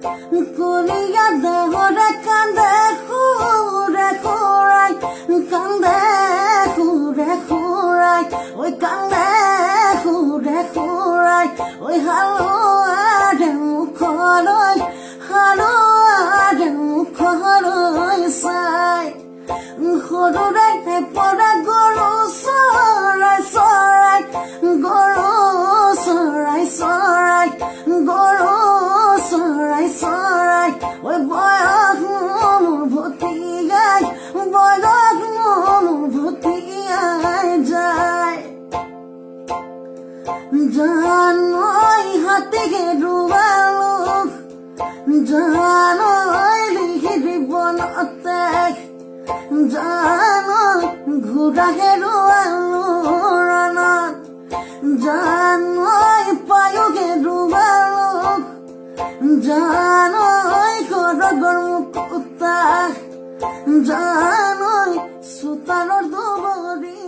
কলিয়া দেহরে কান্দে খুরে খুরাই কান্দে খুরে খুরাই ওই কান্দে খুরে খুরাই ওই হালো আরে মুখলই হালো আরে মুখলই সাই সৰুৰাই পৰা গৰু চৰাই চৰাই গৰু চৰাই চৰাই গৰু চৰাই চৰাই ঐ বয়স মোৰ ভটিয়াই বয়স মোৰ ভটিয়াই যায় জানৈ হাতীকে ডুবালো জানৈ লিখি জীৱনতে জানৈ ঘোঁৰা হেৰুৱালো ৰণত জানৈ পায়ুকে ডুবালো জানৈ খৰগৰ মুকুতা জানৈ চোতালৰ দুবৰি